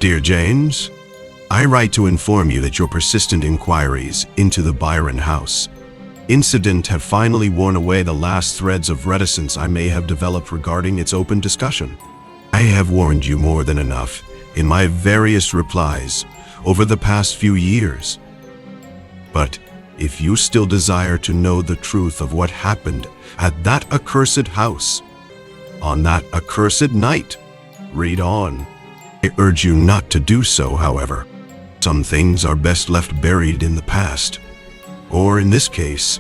Dear James, I write to inform you that your persistent inquiries into the Byron House Incident have finally worn away the last threads of reticence I may have developed regarding its open discussion. I have warned you more than enough in my various replies over the past few years. But if you still desire to know the truth of what happened at that accursed house, on that accursed night, read on. I urge you not to do so, however. Some things are best left buried in the past, or in this case,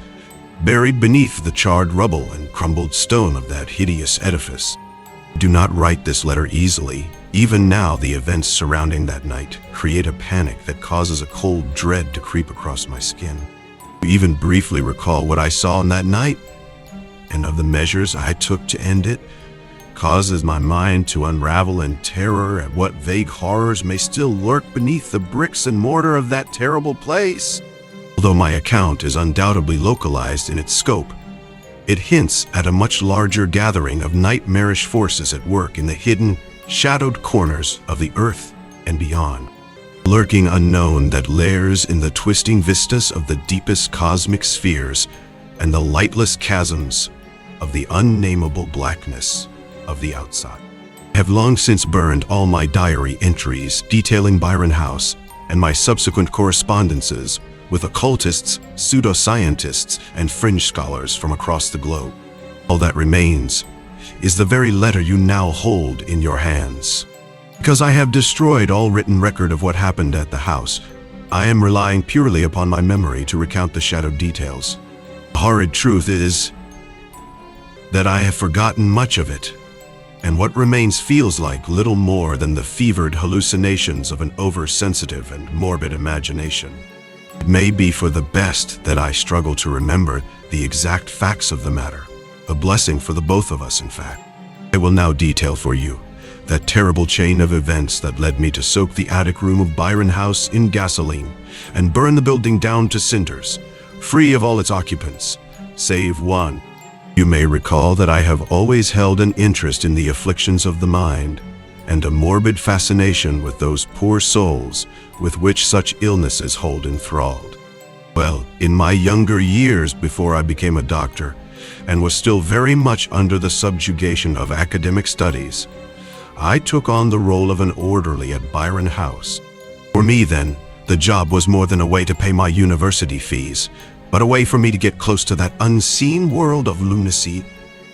buried beneath the charred rubble and crumbled stone of that hideous edifice. Do not write this letter easily. Even now, the events surrounding that night create a panic that causes a cold dread to creep across my skin. To even briefly recall what I saw on that night, and of the measures I took to end it, causes my mind to unravel in terror at what vague horrors may still lurk beneath the bricks and mortar of that terrible place. Although my account is undoubtedly localized in its scope, it hints at a much larger gathering of nightmarish forces at work in the hidden, shadowed corners of the earth and beyond. Lurking unknown that lairs in the twisting vistas of the deepest cosmic spheres and the lightless chasms of the unnameable blackness of the outside. I have long since burned all my diary entries detailing Byron House and my subsequent correspondences with occultists, pseudoscientists, and fringe scholars from across the globe. All that remains is the very letter you now hold in your hands. Because I have destroyed all written record of what happened at the house, I am relying purely upon my memory to recount the shadowed details. The horrid truth is that I have forgotten much of it, and what remains feels like little more than the fevered hallucinations of an oversensitive and morbid imagination. It may be for the best that I struggle to remember the exact facts of the matter, a blessing for the both of us, in fact. I will now detail for you that terrible chain of events that led me to soak the attic room of Byron House in gasoline and burn the building down to cinders, free of all its occupants, save one. You may recall that I have always held an interest in the afflictions of the mind and a morbid fascination with those poor souls with which such illnesses hold enthralled. Well, in my younger years before I became a doctor and was still very much under the subjugation of academic studies, I took on the role of an orderly at Byron House. For me then, the job was more than a way to pay my university fees, but a way for me to get close to that unseen world of lunacy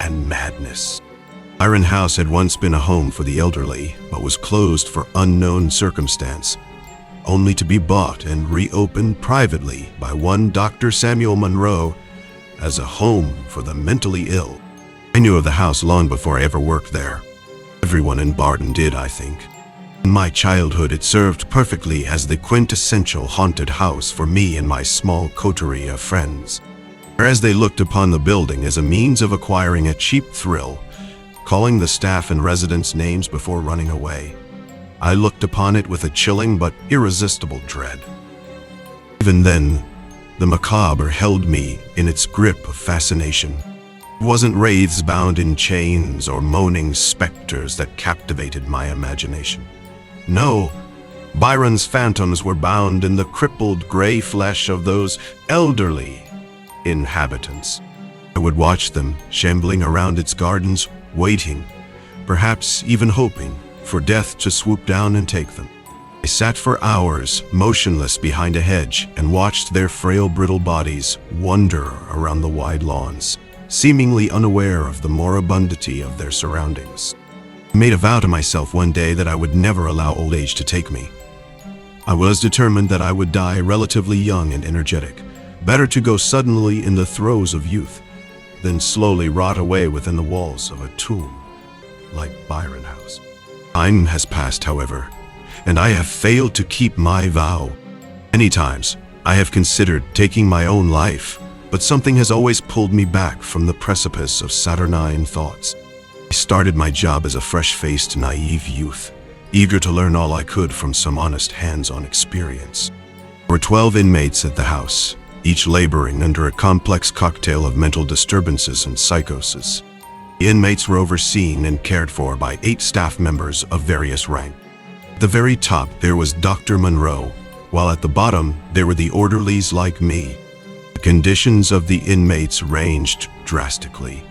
and madness. Byron House had once been a home for the elderly, but was closed for unknown circumstance, only to be bought and reopened privately by one Dr. Samuel Monroe as a home for the mentally ill. I knew of the house long before I ever worked there. Everyone in Barton did, I think. In my childhood, it served perfectly as the quintessential haunted house for me and my small coterie of friends. Whereas they looked upon the building as a means of acquiring a cheap thrill, calling the staff and residents names before running away, I looked upon it with a chilling but irresistible dread. Even then, the macabre held me in its grip of fascination. It wasn't wraiths bound in chains or moaning specters that captivated my imagination. No, Byron's phantoms were bound in the crippled gray flesh of those elderly inhabitants. I would watch them shambling around its gardens, waiting, perhaps even hoping, for death to swoop down and take them. I sat for hours, motionless behind a hedge, and watched their frail, brittle bodies wander around the wide lawns, seemingly unaware of the moribundity of their surroundings. I made a vow to myself one day that I would never allow old age to take me. I was determined that I would die relatively young and energetic. Better to go suddenly in the throes of youth than slowly rot away within the walls of a tomb like Byron House. Time has passed, however, and I have failed to keep my vow. Many times I have considered taking my own life, but something has always pulled me back from the precipice of saturnine thoughts. I started my job as a fresh-faced, naive youth, eager to learn all I could from some honest hands-on experience. There were 12 inmates at the house, each laboring under a complex cocktail of mental disturbances and psychosis. The inmates were overseen and cared for by 8 staff members of various rank. At the very top, there was Dr. Monroe, while at the bottom, there were the orderlies like me. The conditions of the inmates ranged drastically,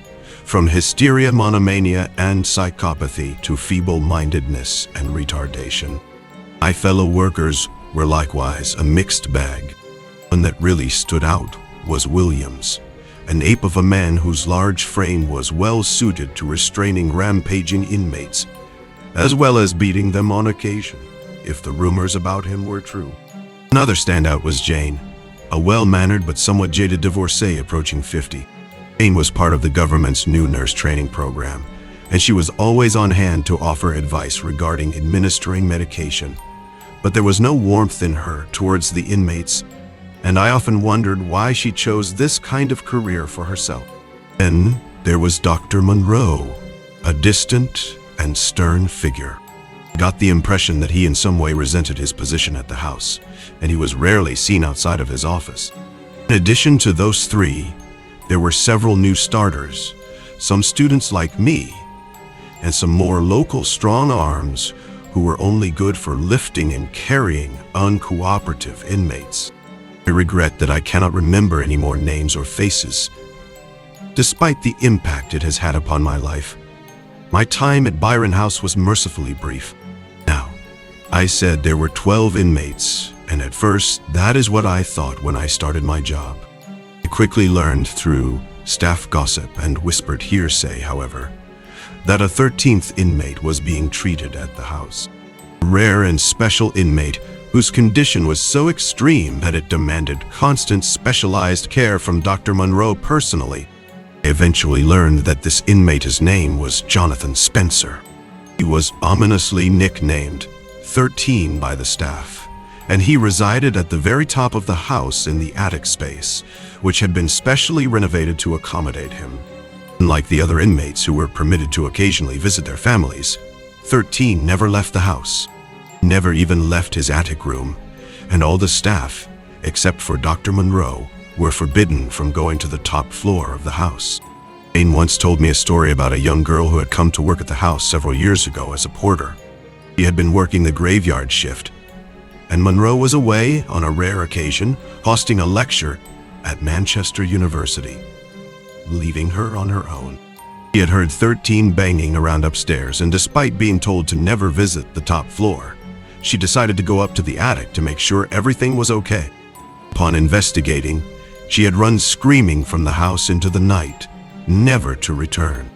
from hysteria, monomania, and psychopathy to feeble-mindedness and retardation. My fellow workers were likewise a mixed bag. One that really stood out was Williams, an ape of a man whose large frame was well suited to restraining rampaging inmates, as well as beating them on occasion, if the rumors about him were true. Another standout was Jane, a well-mannered but somewhat jaded divorcee approaching 50. Jane was part of the government's new nurse training program, and she was always on hand to offer advice regarding administering medication. But there was no warmth in her towards the inmates, and I often wondered why she chose this kind of career for herself. Then there was Dr. Monroe, a distant and stern figure. I got the impression that he in some way resented his position at the house, and he was rarely seen outside of his office. In addition to those three, there were several new starters, some students like me, and some more local strong arms who were only good for lifting and carrying uncooperative inmates. I regret that I cannot remember any more names or faces, despite the impact it has had upon my life. My time at Byron House was mercifully brief. Now, I said there were 12 inmates, and at first, that is what I thought when I started my job. I quickly learned through staff gossip and whispered hearsay, however, that a 13th inmate was being treated at the house. A rare and special inmate whose condition was so extreme that it demanded constant specialized care from Dr. Monroe personally. I eventually learned that this inmate's name was Jonathan Spencer. He was ominously nicknamed 13 by the staff, and he resided at the very top of the house in the attic space, which had been specially renovated to accommodate him. Unlike the other inmates who were permitted to occasionally visit their families, 13 never left the house, never even left his attic room, and all the staff, except for Dr. Monroe, were forbidden from going to the top floor of the house. Jane once told me a story about a young girl who had come to work at the house several years ago as a porter. She had been working the graveyard shift, and Monroe was away on a rare occasion hosting a lecture at Manchester University, leaving her on her own. She had heard 13 banging around upstairs, and despite being told to never visit the top floor, she decided to go up to the attic to make sure everything was okay. Upon investigating, she had run screaming from the house into the night, never to return.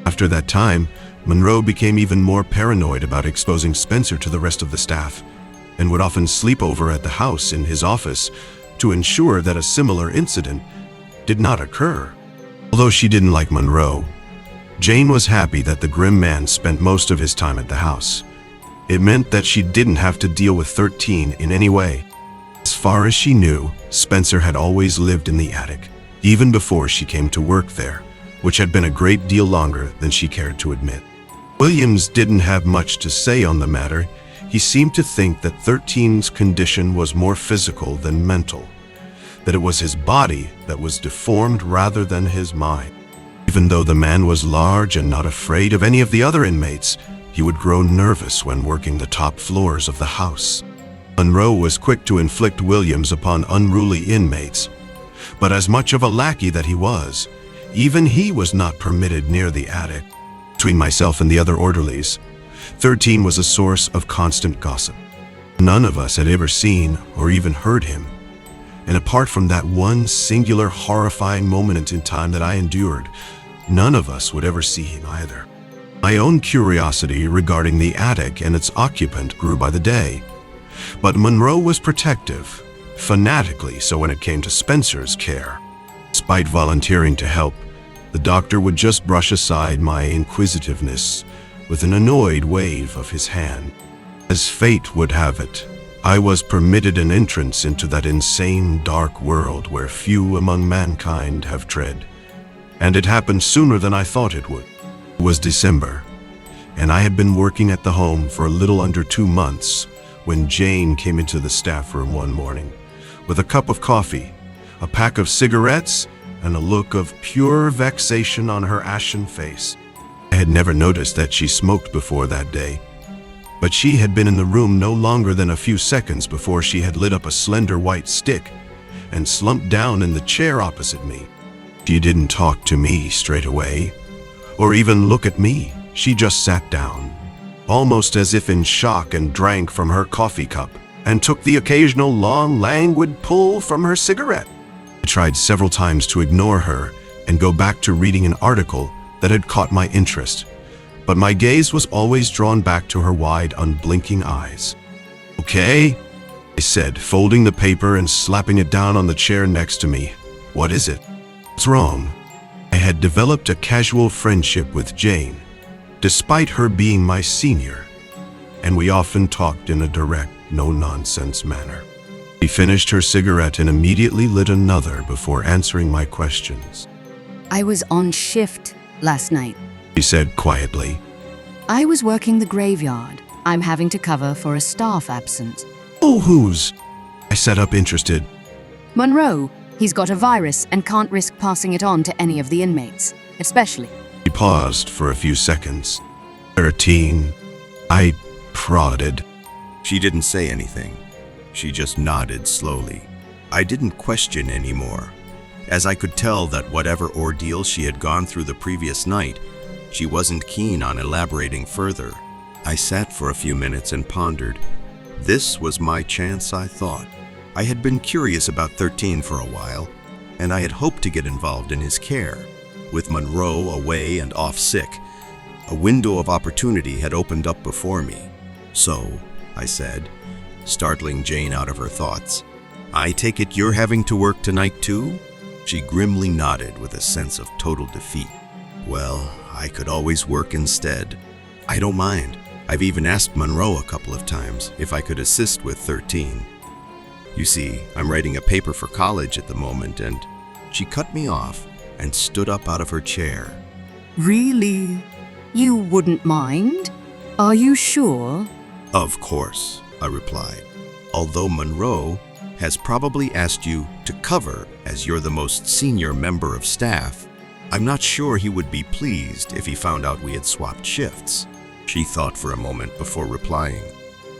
After that time, Monroe became even more paranoid about exposing Spencer to the rest of the staff, and would often sleep over at the house in his office to ensure that a similar incident did not occur. Although she didn't like Monroe, Jane was happy that the grim man spent most of his time at the house. It meant that she didn't have to deal with 13 in any way. As far as she knew, Spencer had always lived in the attic, even before she came to work there, which had been a great deal longer than she cared to admit. Williams didn't have much to say on the matter. He seemed to think that 13's condition was more physical than mental, that it was his body that was deformed rather than his mind. Even though the man was large and not afraid of any of the other inmates, he would grow nervous when working the top floors of the house. Monroe was quick to inflict Williams upon unruly inmates, but as much of a lackey that he was, even he was not permitted near the attic. Between myself and the other orderlies, 13 was a source of constant gossip. None of us had ever seen or even heard him, and apart from that one singular horrifying moment in time that I endured, none of us would ever see him either. My own curiosity regarding the attic and its occupant grew by the day, but Monroe was protective, fanatically so when it came to Spencer's care. Despite volunteering to help, the doctor would just brush aside my inquisitiveness with an annoyed wave of his hand. As fate would have it, I was permitted an entrance into that insane dark world where few among mankind have tread, and it happened sooner than I thought it would. It was December, and I had been working at the home for a little under 2 months when Jane came into the staff room one morning with a cup of coffee, a pack of cigarettes, and a look of pure vexation on her ashen face. I had never noticed that she smoked before that day, but she had been in the room no longer than a few seconds before she had lit up a slender white stick and slumped down in the chair opposite me. She didn't talk to me straight away, or even look at me. She just sat down, almost as if in shock, and drank from her coffee cup and took the occasional long, languid pull from her cigarette. I tried several times to ignore her and go back to reading an article that had caught my interest, but my gaze was always drawn back to her wide, unblinking eyes. "Okay," I said, folding the paper and slapping it down on the chair next to me. "What is it?" "What's wrong?" I had developed a casual friendship with Jane, despite her being my senior, and we often talked in a direct, no-nonsense manner. She finished her cigarette and immediately lit another before answering my questions. "I was on shift last night," she said quietly. "I was working the graveyard. I'm having to cover for a staff absence." "Oh, who's?" I sat up interested. "Monroe. He's got a virus and can't risk passing it on to any of the inmates, especially." She paused for a few seconds. 13. I prodded. She didn't say anything. She just nodded slowly. I didn't question anymore, as I could tell that whatever ordeal she had gone through the previous night, she wasn't keen on elaborating further. I sat for a few minutes and pondered. This was my chance, I thought. I had been curious about 13 for a while, and I had hoped to get involved in his care. With Monroe away and off sick, a window of opportunity had opened up before me. "So," I said, startling Jane out of her thoughts, "I take it you're having to work tonight too?" She grimly nodded with a sense of total defeat. "Well, I could always work instead. I don't mind. I've even asked Monroe a couple of times if I could assist with 13. You see, I'm writing a paper for college at the moment," and she cut me off and stood up out of her chair. "Really? You wouldn't mind? Are you sure?" "Of course," I replied. "Although Monroe has probably asked you to cover as you're the most senior member of staff, I'm not sure he would be pleased if he found out we had swapped shifts." She thought for a moment before replying.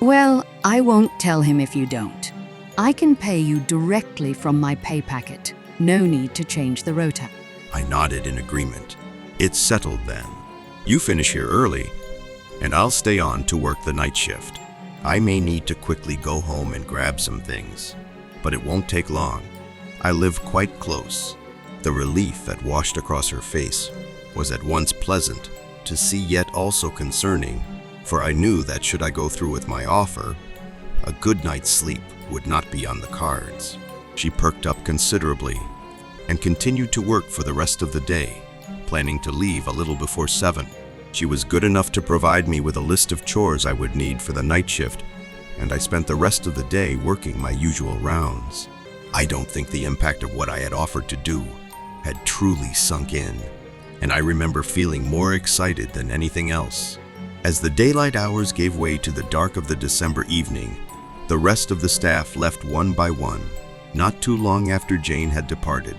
"Well, I won't tell him if you don't. I can pay you directly from my pay packet. No need to change the rota." I nodded in agreement. "It's settled then. You finish here early, and I'll stay on to work the night shift. I may need to quickly go home and grab some things, but it won't take long. I live quite close." The relief that washed across her face was at once pleasant to see, yet also concerning, for I knew that should I go through with my offer, a good night's sleep would not be on the cards. She perked up considerably and continued to work for the rest of the day, planning to leave a little before 7. She was good enough to provide me with a list of chores I would need for the night shift, and I spent the rest of the day working my usual rounds. I don't think the impact of what I had offered to do had truly sunk in, and I remember feeling more excited than anything else. As the daylight hours gave way to the dark of the December evening, the rest of the staff left one by one, not too long after Jane had departed,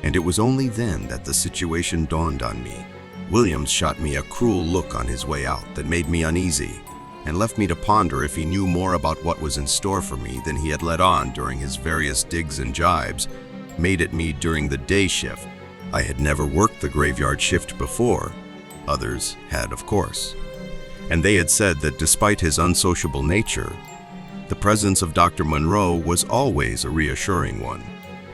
and it was only then that the situation dawned on me. Williams shot me a cruel look on his way out that made me uneasy, and left me to ponder if he knew more about what was in store for me than he had let on during his various digs and jibes made at me during the day shift. I had never worked the graveyard shift before. Others had, of course, and they had said that despite his unsociable nature, the presence of Dr. Monroe was always a reassuring one.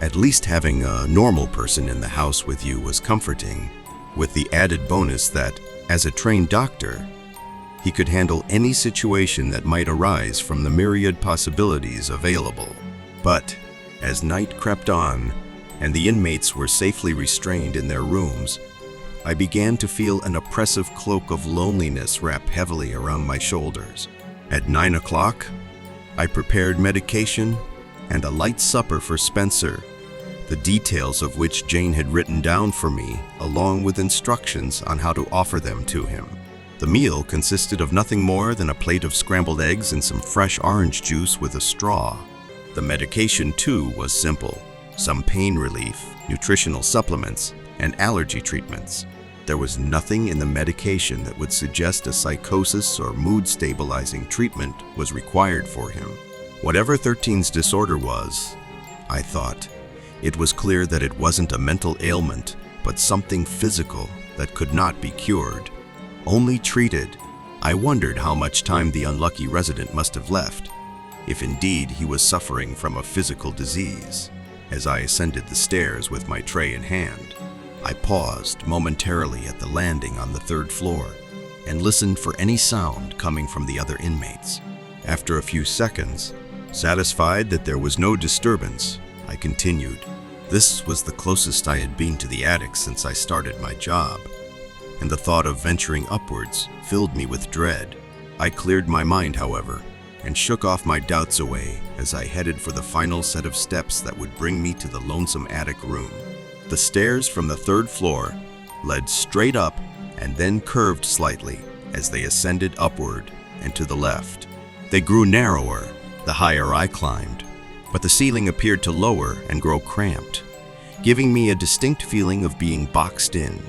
At least having a normal person in the house with you was comforting, with the added bonus that, as a trained doctor, he could handle any situation that might arise from the myriad possibilities available. But as night crept on and the inmates were safely restrained in their rooms, I began to feel an oppressive cloak of loneliness wrap heavily around my shoulders. At 9 o'clock, I prepared medication and a light supper for Spencer, the details of which Jane had written down for me, along with instructions on how to offer them to him. The meal consisted of nothing more than a plate of scrambled eggs and some fresh orange juice with a straw. The medication, too, was simple: some pain relief, nutritional supplements, and allergy treatments. there was nothing in the medication that would suggest a psychosis or mood-stabilizing treatment was required for him. Whatever 13's disorder was, I thought, it was clear that it wasn't a mental ailment, but something physical that could not be cured, only treated. I wondered how much time the unlucky resident must have left, if indeed he was suffering from a physical disease. As I ascended the stairs with my tray in hand, I paused momentarily at the landing on the 3rd floor and listened for any sound coming from the other inmates. After a few seconds, satisfied that there was no disturbance, I continued. This was the closest I had been to the attic since I started my job, and the thought of venturing upwards filled me with dread. I cleared my mind, however, and shook off my doubts away as I headed for the final set of steps that would bring me to the lonesome attic room. The stairs from the 3rd floor led straight up and then curved slightly as they ascended upward and to the left. They grew narrower the higher I climbed, but the ceiling appeared to lower and grow cramped, giving me a distinct feeling of being boxed in.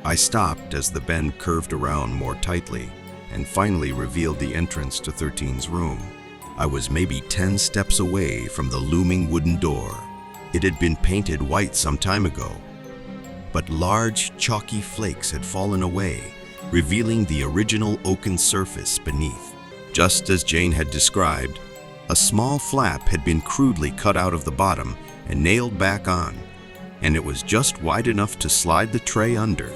I stopped as the bend curved around more tightly and finally revealed the entrance to 13's room. I was maybe 10 steps away from the looming wooden door. It had been painted white some time ago, but large, chalky flakes had fallen away, revealing the original oaken surface beneath. Just as Jane had described, a small flap had been crudely cut out of the bottom and nailed back on, and it was just wide enough to slide the tray under.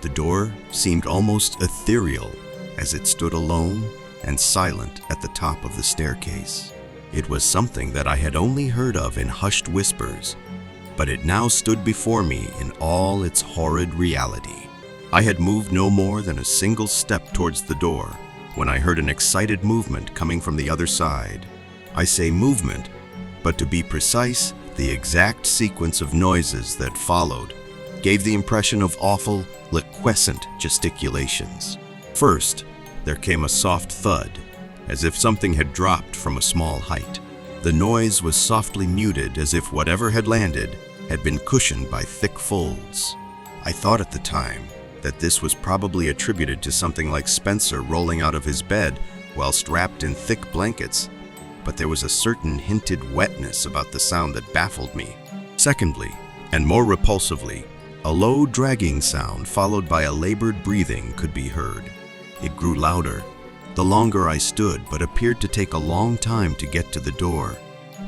The door seemed almost ethereal as it stood alone and silent at the top of the staircase. It was something that I had only heard of in hushed whispers, but it now stood before me in all its horrid reality. I had moved no more than a single step towards the door when I heard an excited movement coming from the other side. I say movement, but to be precise, the exact sequence of noises that followed gave the impression of awful, liquescent gesticulations. First, there came a soft thud, as if something had dropped from a small height. The noise was softly muted, as if whatever had landed had been cushioned by thick folds. I thought at the time that this was probably attributed to something like Spencer rolling out of his bed whilst wrapped in thick blankets, but there was a certain hinted wetness about the sound that baffled me. Secondly, and more repulsively, a low dragging sound followed by a labored breathing could be heard. It grew louder the longer I stood, but appeared to take a long time to get to the door.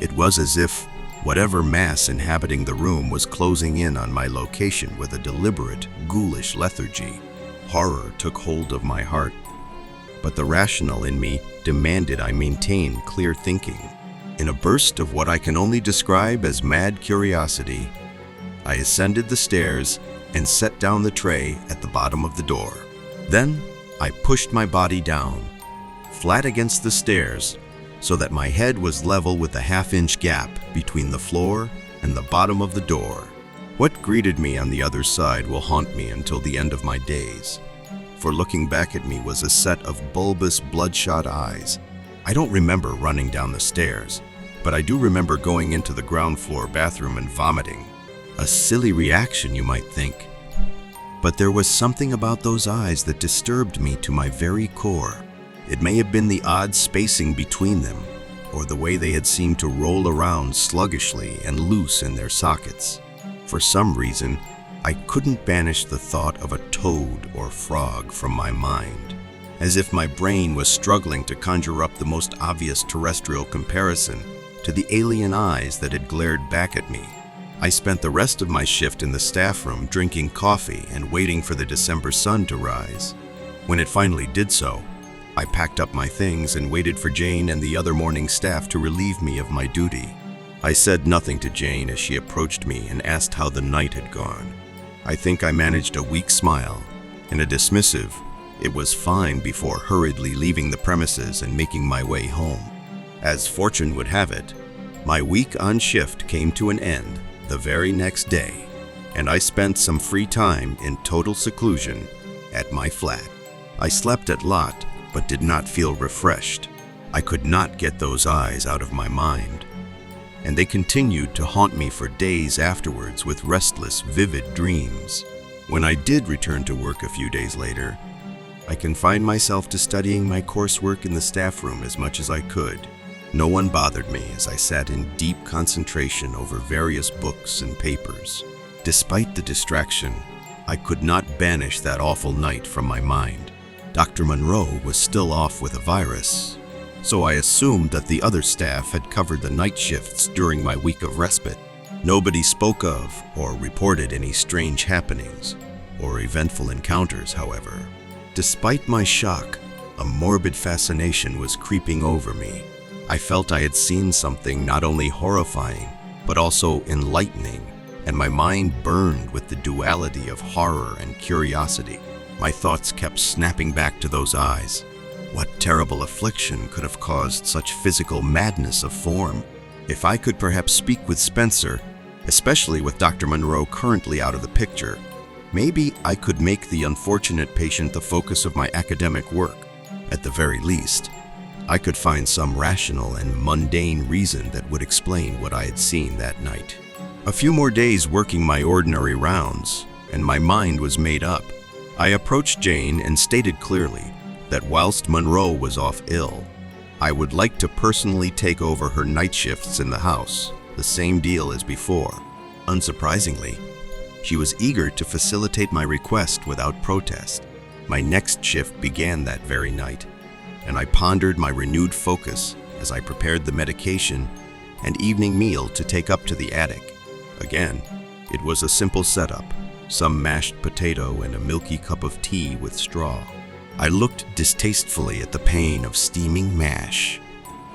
It was as if whatever mass inhabiting the room was closing in on my location with a deliberate, ghoulish lethargy. Horror took hold of my heart, but the rational in me demanded I maintain clear thinking. In a burst of what I can only describe as mad curiosity, I ascended the stairs and set down the tray at the bottom of the door. Then I pushed my body down, flat against the stairs, so that my head was level with the half-inch gap between the floor and the bottom of the door. What greeted me on the other side will haunt me until the end of my days, for looking back at me was a set of bulbous, bloodshot eyes. I don't remember running down the stairs, but I do remember going into the ground floor bathroom and vomiting. A silly reaction, you might think, but there was something about those eyes that disturbed me to my very core. It may have been the odd spacing between them, or the way they had seemed to roll around sluggishly and loose in their sockets. For some reason, I couldn't banish the thought of a toad or frog from my mind, as if my brain was struggling to conjure up the most obvious terrestrial comparison to the alien eyes that had glared back at me. I spent the rest of my shift in the staff room drinking coffee and waiting for the December sun to rise. When it finally did so, I packed up my things and waited for Jane and the other morning staff to relieve me of my duty. I said nothing to Jane as she approached me and asked how the night had gone. I think I managed a weak smile and a dismissive, "It was fine," before hurriedly leaving the premises and making my way home. As fortune would have it, my week on shift came to an end the very next day, and I spent some free time in total seclusion at my flat. I slept at lot, but did not feel refreshed. I could not get those eyes out of my mind, and they continued to haunt me for days afterwards with restless, vivid dreams. When I did return to work a few days later, I confined myself to studying my coursework in the staff room as much as I could. No one bothered me as I sat in deep concentration over various books and papers. Despite the distraction, I could not banish that awful night from my mind. Dr. Monroe was still off with a virus, so I assumed that the other staff had covered the night shifts during my week of respite. Nobody spoke of or reported any strange happenings or eventful encounters, however. Despite my shock, a morbid fascination was creeping over me. I felt I had seen something not only horrifying, but also enlightening, and my mind burned with the duality of horror and curiosity. My thoughts kept snapping back to those eyes. What terrible affliction could have caused such physical madness of form? If I could perhaps speak with Spencer, especially with Dr. Monroe currently out of the picture, maybe I could make the unfortunate patient the focus of my academic work. At the very least, I could find some rational and mundane reason that would explain what I had seen that night. A few more days working my ordinary rounds, and my mind was made up. I approached Jane and stated clearly that whilst Monroe was off ill, I would like to personally take over her night shifts in the house, the same deal as before. Unsurprisingly, she was eager to facilitate my request without protest. My next shift began that very night, and I pondered my renewed focus as I prepared the medication and evening meal to take up to the attic. Again, it was a simple setup, some mashed potato and a milky cup of tea with straw. I looked distastefully at the pane of steaming mash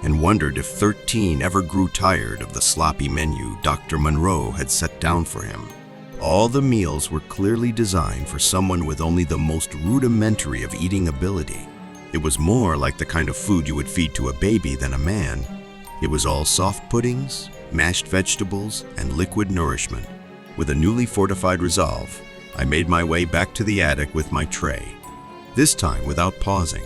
and wondered if 13 ever grew tired of the sloppy menu Dr. Monroe had set down for him. All the meals were clearly designed for someone with only the most rudimentary of eating ability. It was more like the kind of food you would feed to a baby than a man. It was all soft puddings, mashed vegetables, and liquid nourishment. With a newly fortified resolve, I made my way back to the attic with my tray, this time without pausing.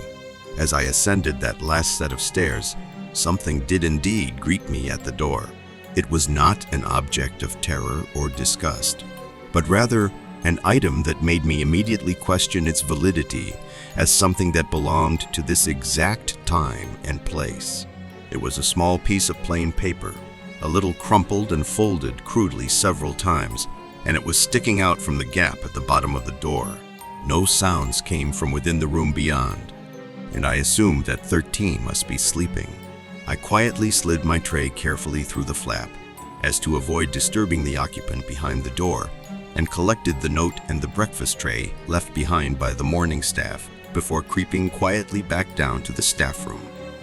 As I ascended that last set of stairs, something did indeed greet me at the door. It was not an object of terror or disgust, but rather an item that made me immediately question its validity as something that belonged to this exact time and place. It was a small piece of plain paper, a little crumpled and folded crudely several times, and it was sticking out from the gap at the bottom of the door. No sounds came from within the room beyond, and I assumed that 13 must be sleeping. I quietly slid my tray carefully through the flap, as to avoid disturbing the occupant behind the door, and collected the note and the breakfast tray left behind by the morning staff before creeping quietly back down to the staff room.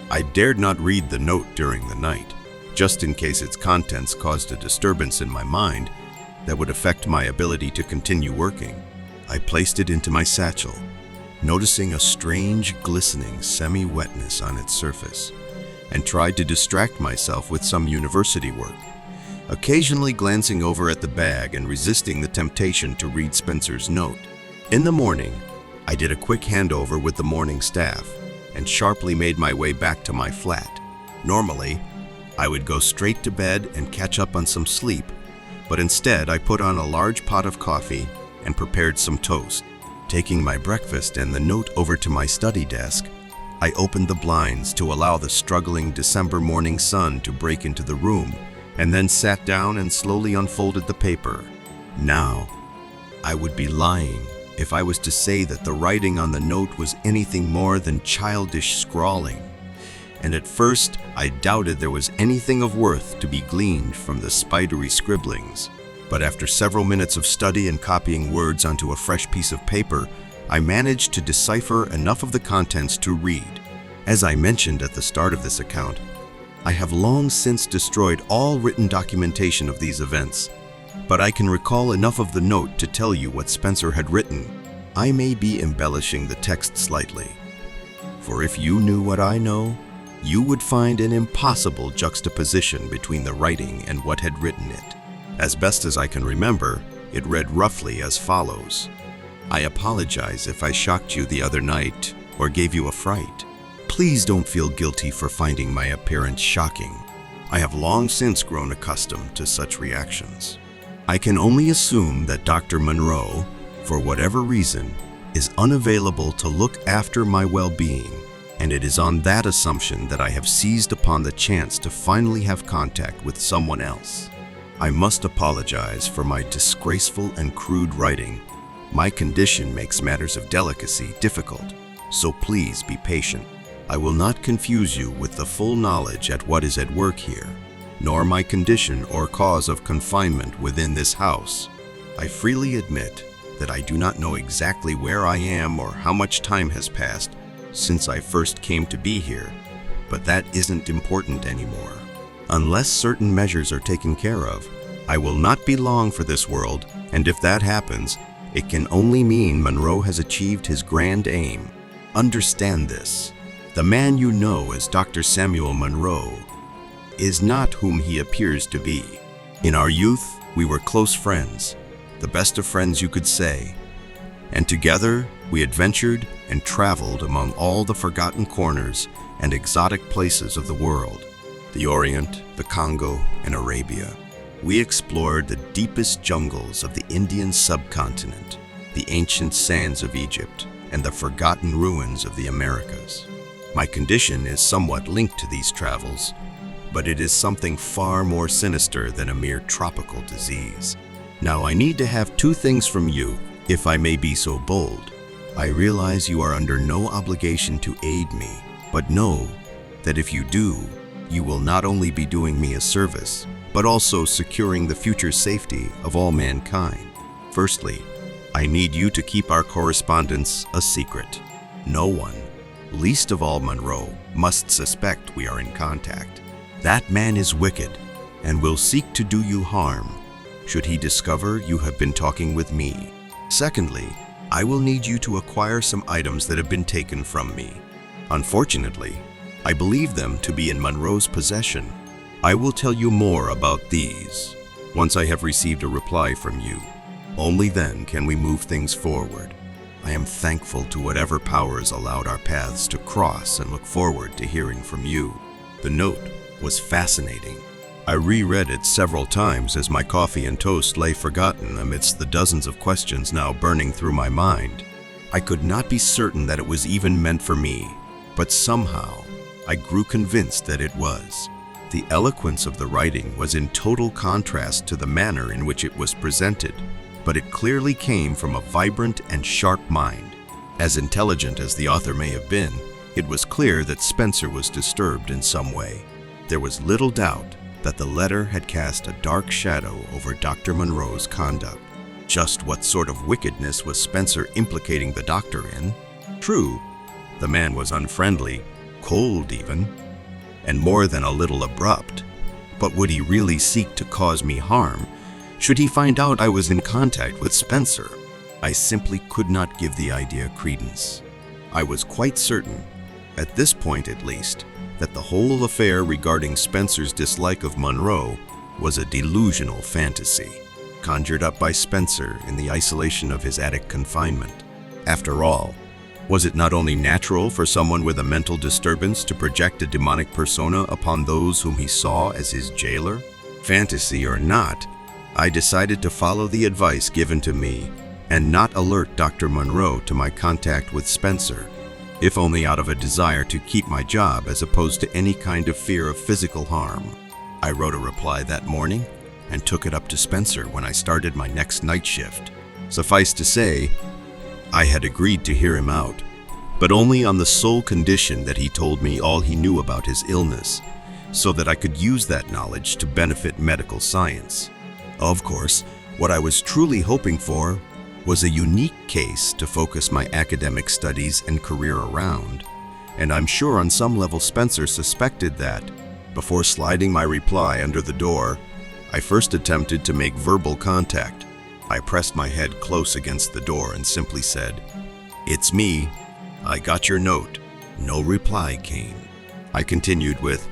I dared not read the note during the night, just in case its contents caused a disturbance in my mind that would affect my ability to continue working. I placed it into my satchel, noticing a strange glistening semi-wetness on its surface, and tried to distract myself with some university work, occasionally glancing over at the bag and resisting the temptation to read Spencer's note. In the morning, I did a quick handover with the morning staff and sharply made my way back to my flat. Normally, I would go straight to bed and catch up on some sleep, but instead I put on a large pot of coffee and prepared some toast. Taking my breakfast and the note over to my study desk, I opened the blinds to allow the struggling December morning sun to break into the room, and then sat down and slowly unfolded the paper. Now, I would be lying if I was to say that the writing on the note was anything more than childish scrawling, and at first I doubted there was anything of worth to be gleaned from the spidery scribblings. But after several minutes of study and copying words onto a fresh piece of paper, I managed to decipher enough of the contents to read. As I mentioned at the start of this account, I have long since destroyed all written documentation of these events, but I can recall enough of the note to tell you what Spencer had written. I may be embellishing the text slightly, for if you knew what I know, you would find an impossible juxtaposition between the writing and what had written it. As best as I can remember, it read roughly as follows. I apologize if I shocked you the other night or gave you a fright. Please don't feel guilty for finding my appearance shocking. I have long since grown accustomed to such reactions. I can only assume that Dr. Monroe, for whatever reason, is unavailable to look after my well-being, and it is on that assumption that I have seized upon the chance to finally have contact with someone else. I must apologize for my disgraceful and crude writing. My condition makes matters of delicacy difficult, so please be patient. I will not confuse you with the full knowledge at what is at work here, nor my condition or cause of confinement within this house. I freely admit that I do not know exactly where I am or how much time has passed since I first came to be here, but that isn't important anymore. Unless certain measures are taken care of, I will not be long for this world, and if that happens, it can only mean Monroe has achieved his grand aim. Understand this. The man you know as Dr. Samuel Monroe is not whom he appears to be. In our youth, we were close friends, the best of friends you could say, and together we adventured and traveled among all the forgotten corners and exotic places of the world, the Orient, the Congo, and Arabia. We explored the deepest jungles of the Indian subcontinent, the ancient sands of Egypt, and the forgotten ruins of the Americas. My condition is somewhat linked to these travels, but it is something far more sinister than a mere tropical disease. Now I need to have two things from you, if I may be so bold. I realize you are under no obligation to aid me, but know that if you do, you will not only be doing me a service, but also securing the future safety of all mankind. Firstly, I need you to keep our correspondence a secret. No one, least of all Monroe, must suspect we are in contact. That man is wicked and will seek to do you harm should he discover you have been talking with me. Secondly, I will need you to acquire some items that have been taken from me. Unfortunately, I believe them to be in Monroe's possession. I will tell you more about these once I have received a reply from you. Only then can we move things forward. I am thankful to whatever powers allowed our paths to cross and look forward to hearing from you. The note was fascinating. I reread it several times as my coffee and toast lay forgotten amidst the dozens of questions now burning through my mind. I could not be certain that it was even meant for me, but somehow I grew convinced that it was. The eloquence of the writing was in total contrast to the manner in which it was presented, but it clearly came from a vibrant and sharp mind. As intelligent as the author may have been, it was clear that Spencer was disturbed in some way. There was little doubt that the letter had cast a dark shadow over Dr. Monroe's conduct. Just what sort of wickedness was Spencer implicating the doctor in? True, the man was unfriendly, cold even, and more than a little abrupt. But would he really seek to cause me harm should he find out I was in contact with Spencer? I simply could not give the idea credence. I was quite certain, at this point at least, that the whole affair regarding Spencer's dislike of Monroe was a delusional fantasy, conjured up by Spencer in the isolation of his attic confinement. After all, was it not only natural for someone with a mental disturbance to project a demonic persona upon those whom he saw as his jailer? Fantasy or not, I decided to follow the advice given to me and not alert Dr. Monroe to my contact with Spencer, if only out of a desire to keep my job as opposed to any kind of fear of physical harm. I wrote a reply that morning and took it up to Spencer when I started my next night shift. Suffice to say, I had agreed to hear him out, but only on the sole condition that he told me all he knew about his illness, so that I could use that knowledge to benefit medical science. Of course, what I was truly hoping for was a unique case to focus my academic studies and career around, and I'm sure on some level Spencer suspected that. Before sliding my reply under the door, I first attempted to make verbal contact. I pressed my head close against the door and simply said, "It's me. I got your note." No reply came. I continued with,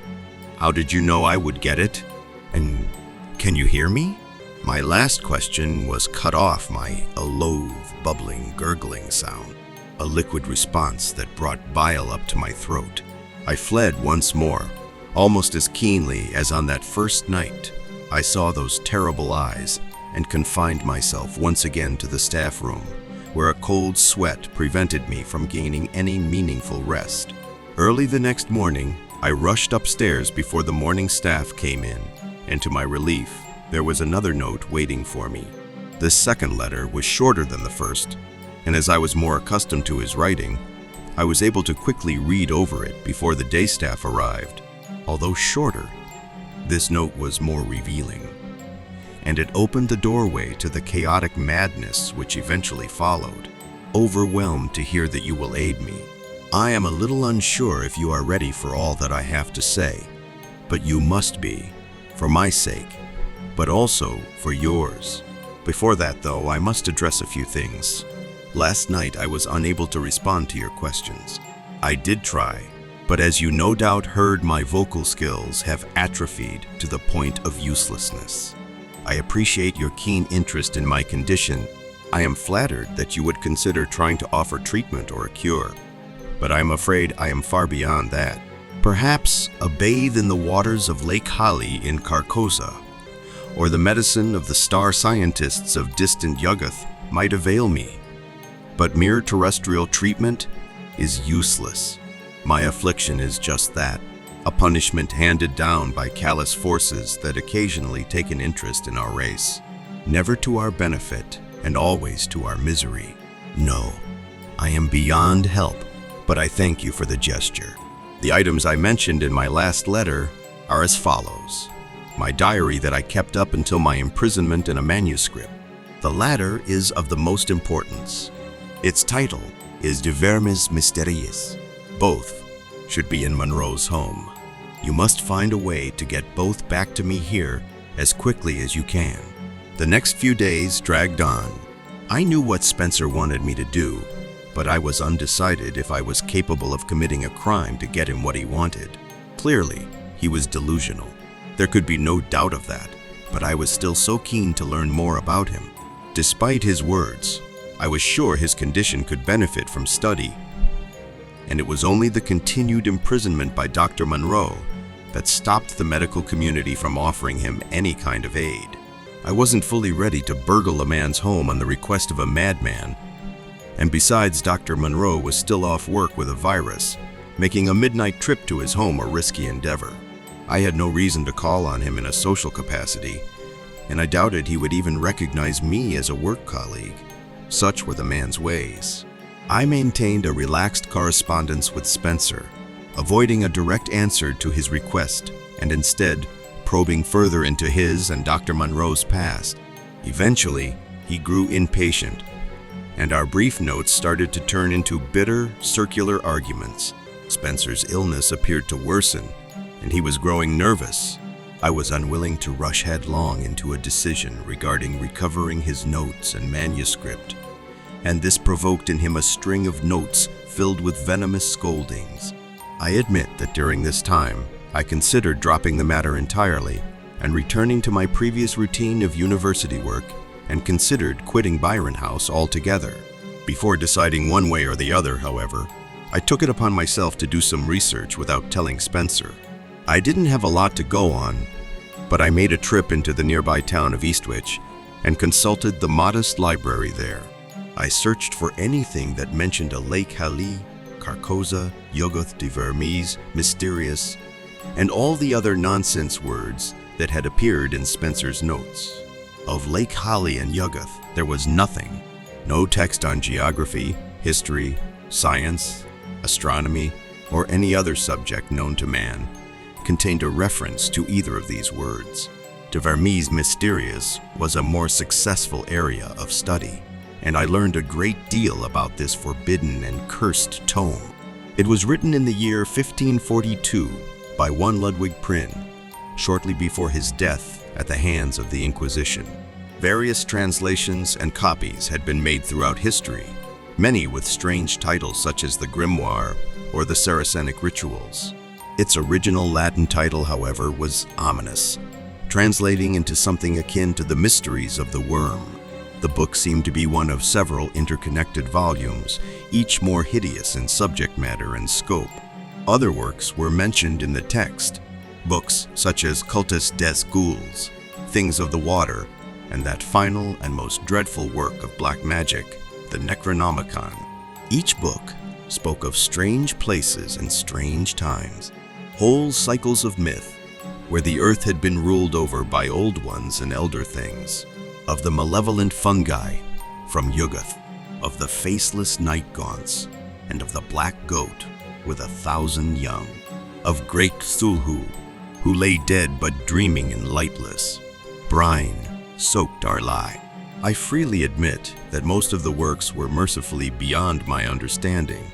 "How did you know I would get it? And can you hear me?" My last question was cut off by a low, bubbling, gurgling sound, a liquid response that brought bile up to my throat. I fled once more, almost as keenly as on that first night. I saw those terrible eyes and confined myself once again to the staff room, where a cold sweat prevented me from gaining any meaningful rest. Early the next morning, I rushed upstairs before the morning staff came in, and to my relief, there was another note waiting for me. This second letter was shorter than the first, and as I was more accustomed to his writing, I was able to quickly read over it before the day staff arrived. Although shorter, this note was more revealing, and it opened the doorway to the chaotic madness which eventually followed. Overwhelmed to hear that you will aid me. I am a little unsure if you are ready for all that I have to say, but you must be, for my sake, but also for yours. Before that, though, I must address a few things. Last night, I was unable to respond to your questions. I did try, but as you no doubt heard, my vocal skills have atrophied to the point of uselessness. I appreciate your keen interest in my condition. I am flattered that you would consider trying to offer treatment or a cure, but I am afraid I am far beyond that. Perhaps a bathe in the waters of Lake Hali in Carcosa, or the medicine of the star scientists of distant Yugoth might avail me. But mere terrestrial treatment is useless. My affliction is just that, a punishment handed down by callous forces that occasionally take an interest in our race, never to our benefit and always to our misery. No, I am beyond help, but I thank you for the gesture. The items I mentioned in my last letter are as follows. My diary that I kept up until my imprisonment in a manuscript. The latter is of the most importance. Its title is De Vermis Mysteriis. Both should be in Monroe's home. You must find a way to get both back to me here as quickly as you can. The next few days dragged on. I knew what Spencer wanted me to do, but I was undecided if I was capable of committing a crime to get him what he wanted. Clearly, he was delusional. There could be no doubt of that, but I was still so keen to learn more about him. Despite his words, I was sure his condition could benefit from study, and it was only the continued imprisonment by Dr. Monroe that stopped the medical community from offering him any kind of aid. I wasn't fully ready to burgle a man's home on the request of a madman, and besides, Dr. Monroe was still off work with a virus, making a midnight trip to his home a risky endeavor. I had no reason to call on him in a social capacity, and I doubted he would even recognize me as a work colleague. Such were the man's ways. I maintained a relaxed correspondence with Spencer, avoiding a direct answer to his request and instead probing further into his and Dr. Monroe's past. Eventually, he grew impatient, and our brief notes started to turn into bitter, circular arguments. Spencer's illness appeared to worsen, and he was growing nervous. I was unwilling to rush headlong into a decision regarding recovering his notes and manuscript, and this provoked in him a string of notes filled with venomous scoldings. I admit that during this time, I considered dropping the matter entirely and returning to my previous routine of university work, and considered quitting Byron House altogether. Before deciding one way or the other, however, I took it upon myself to do some research without telling Spencer. I didn't have a lot to go on, but I made a trip into the nearby town of Eastwich and consulted the modest library there. I searched for anything that mentioned a Lake Hali, Carcosa, Yugoth de Vermis, Mysterious, and all the other nonsense words that had appeared in Spencer's notes. Of Lake Hali and Yugoth, there was nothing. No text on geography, history, science, astronomy, or any other subject known to man contained a reference to either of these words. De Vermis Mysterious was a more successful area of study, and I learned a great deal about this forbidden and cursed tome. It was written in the year 1542 by one Ludwig Prynne, shortly before his death at the hands of the Inquisition. Various translations and copies had been made throughout history, many with strange titles such as the Grimoire or the Saracenic Rituals. Its original Latin title, however, was ominous, translating into something akin to the Mysteries of the Worm. The book seemed to be one of several interconnected volumes, each more hideous in subject matter and scope. Other works were mentioned in the text, books such as Cultus des Ghouls, Things of the Water, and that final and most dreadful work of black magic, the Necronomicon. Each book spoke of strange places and strange times, whole cycles of myth, where the earth had been ruled over by old ones and elder things, of the malevolent fungi from Yuggoth, of the faceless night gaunts, and of the black goat with 1,000 young, of great Cthulhu, who lay dead but dreaming and lightless. Brine soaked our lie. I freely admit that most of the works were mercifully beyond my understanding,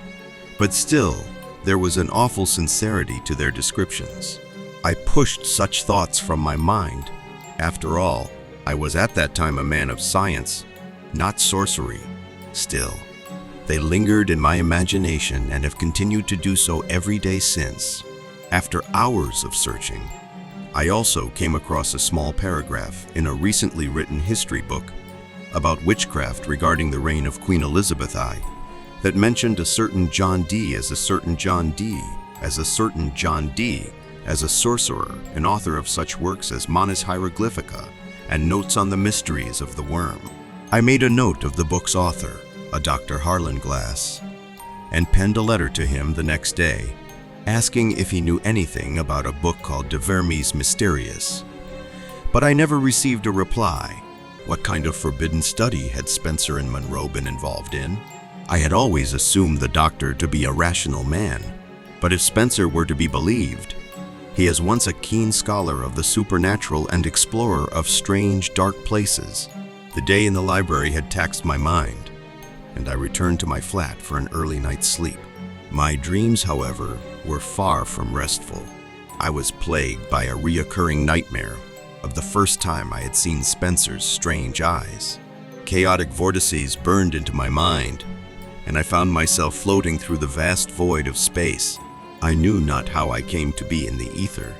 but still, there was an awful sincerity to their descriptions. I pushed such thoughts from my mind. After all, I was at that time a man of science, not sorcery. Still, they lingered in my imagination and have continued to do so every day since. After hours of searching, I also came across a small paragraph in a recently written history book about witchcraft regarding the reign of Queen Elizabeth I that mentioned a certain John Dee as a certain John Dee as a certain John Dee as a sorcerer and author of such works as Manus Hieroglyphica and Notes on the Mysteries of the Worm. I made a note of the book's author, a Dr. Harlan Glass, and penned a letter to him the next day, asking if he knew anything about a book called De Vermis Mysterious. But I never received a reply. What kind of forbidden study had Spencer and Monroe been involved in? I had always assumed the doctor to be a rational man, but if Spencer were to be believed, he is once a keen scholar of the supernatural and explorer of strange, dark places. The day in the library had taxed my mind, and I returned to my flat for an early night's sleep. My dreams, however, were far from restful. I was plagued by a reoccurring nightmare of the first time I had seen Spencer's strange eyes. Chaotic vortices burned into my mind, and I found myself floating through the vast void of space. I knew not how I came to be in the ether,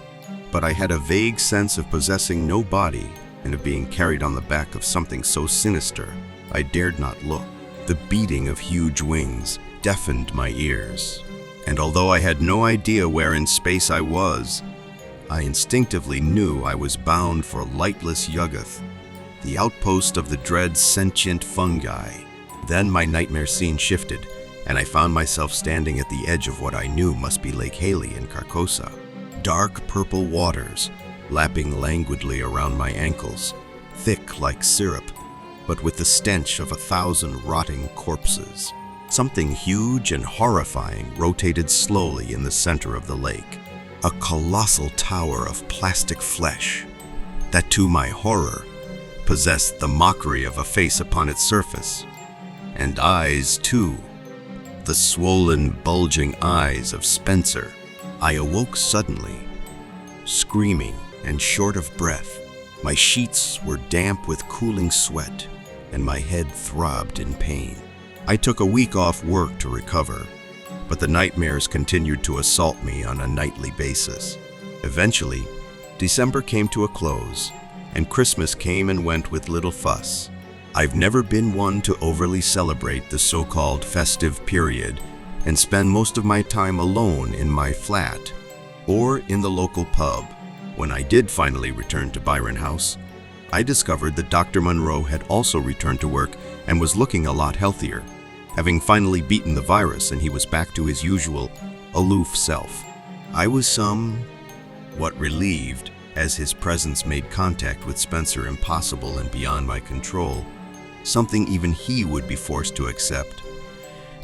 but I had a vague sense of possessing no body and of being carried on the back of something so sinister I dared not look. The beating of huge wings deafened my ears, and although I had no idea where in space I was, I instinctively knew I was bound for lightless Yuggoth, the outpost of the dread sentient fungi. Then my nightmare scene shifted, and I found myself standing at the edge of what I knew must be Lake Haley in Carcosa. Dark purple waters lapping languidly around my ankles, thick like syrup, but with the stench of 1,000 rotting corpses. Something huge and horrifying rotated slowly in the center of the lake, a colossal tower of plastic flesh that, to my horror, possessed the mockery of a face upon its surface, and eyes too, the swollen, bulging eyes of Spencer. I awoke suddenly, screaming and short of breath. My sheets were damp with cooling sweat, and my head throbbed in pain. I took a week off work to recover, but the nightmares continued to assault me on a nightly basis. Eventually, December came to a close, and Christmas came and went with little fuss. I've never been one to overly celebrate the so-called festive period and spend most of my time alone in my flat or in the local pub. When I did finally return to Byron House, I discovered that Dr. Monroe had also returned to work and was looking a lot healthier, having finally beaten the virus, and he was back to his usual aloof self. I was somewhat relieved, as his presence made contact with Spencer impossible and beyond my control, something even he would be forced to accept,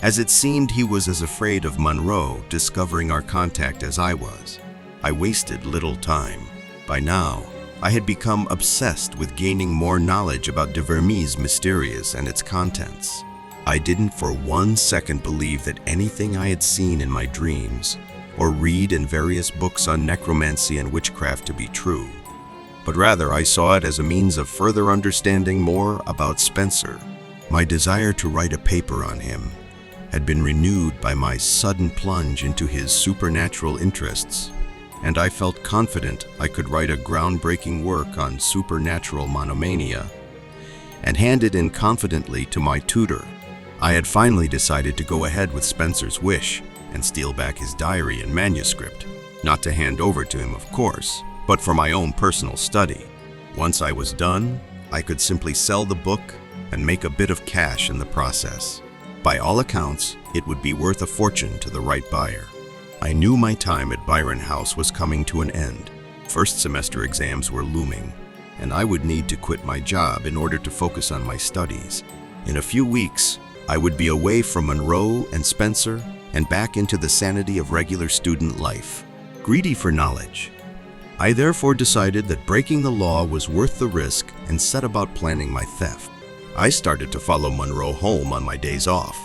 as it seemed he was as afraid of Monroe discovering our contact as I was. I wasted little time. By now, I had become obsessed with gaining more knowledge about De Vermis Mysterious and its contents. I didn't for 1 second believe that anything I had seen in my dreams or read in various books on necromancy and witchcraft to be true, but rather I saw it as a means of further understanding more about Spencer. My desire to write a paper on him had been renewed by my sudden plunge into his supernatural interests, and I felt confident I could write a groundbreaking work on supernatural monomania and hand it in confidently to my tutor. I had finally decided to go ahead with Spencer's wish and steal back his diary and manuscript, not to hand over to him, of course, but for my own personal study. Once I was done, I could simply sell the book and make a bit of cash in the process. By all accounts, it would be worth a fortune to the right buyer. I knew my time at Byron House was coming to an end. First semester exams were looming, and I would need to quit my job in order to focus on my studies. In a few weeks, I would be away from Monroe and Spencer and back into the sanity of regular student life. Greedy for knowledge, I therefore decided that breaking the law was worth the risk and set about planning my theft. I started to follow Monroe home on my days off.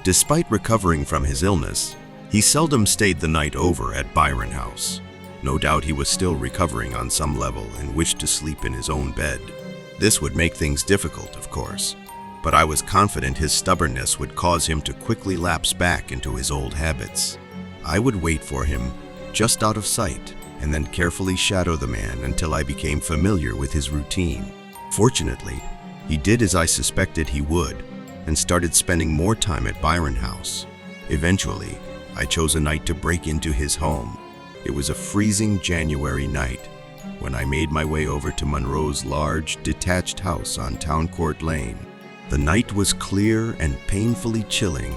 Despite recovering from his illness, he seldom stayed the night over at Byron House. No doubt he was still recovering on some level and wished to sleep in his own bed. This would make things difficult, of course, but I was confident his stubbornness would cause him to quickly lapse back into his old habits. I would wait for him just out of sight and then carefully shadow the man until I became familiar with his routine. Fortunately, he did as I suspected he would and started spending more time at Byron House. Eventually, I chose a night to break into his home. It was a freezing January night when I made my way over to Monroe's large, detached house on Town Court Lane. The night was clear and painfully chilling,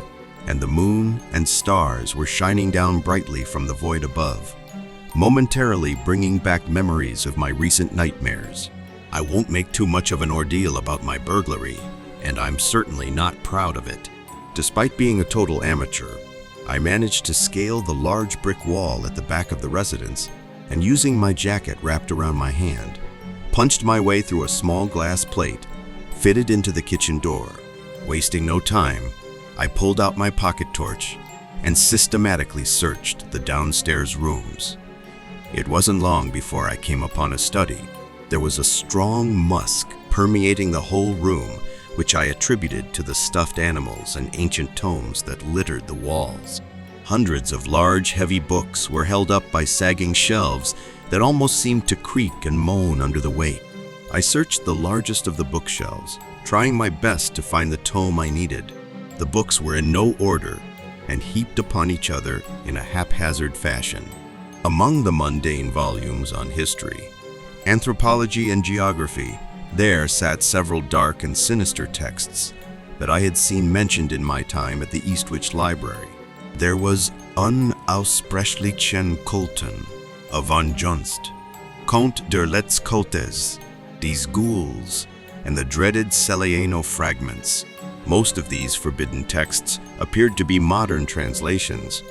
and the moon and stars were shining down brightly from the void above, momentarily bringing back memories of my recent nightmares. I won't make too much of an ordeal about my burglary, and I'm certainly not proud of it. Despite being a total amateur, I managed to scale the large brick wall at the back of the residence and, using my jacket wrapped around my hand, punched my way through a small glass plate fitted into the kitchen door. Wasting no time, I pulled out my pocket torch and systematically searched the downstairs rooms. It wasn't long before I came upon a study. There was a strong musk permeating the whole room, which I attributed to the stuffed animals and ancient tomes that littered the walls. Hundreds of large, heavy books were held up by sagging shelves that almost seemed to creak and moan under the weight. I searched the largest of the bookshelves, trying my best to find the tome I needed. The books were in no order and heaped upon each other in a haphazard fashion. Among the mundane volumes on history, anthropology, and geography, there sat several dark and sinister texts that I had seen mentioned in my time at the Eastwich Library. There was Unaussprechlichen Kulten, von Junst, Conte der Letzkultes, des Ghouls, and the dreaded Seleano fragments. Most of these forbidden texts appeared to be modern translations,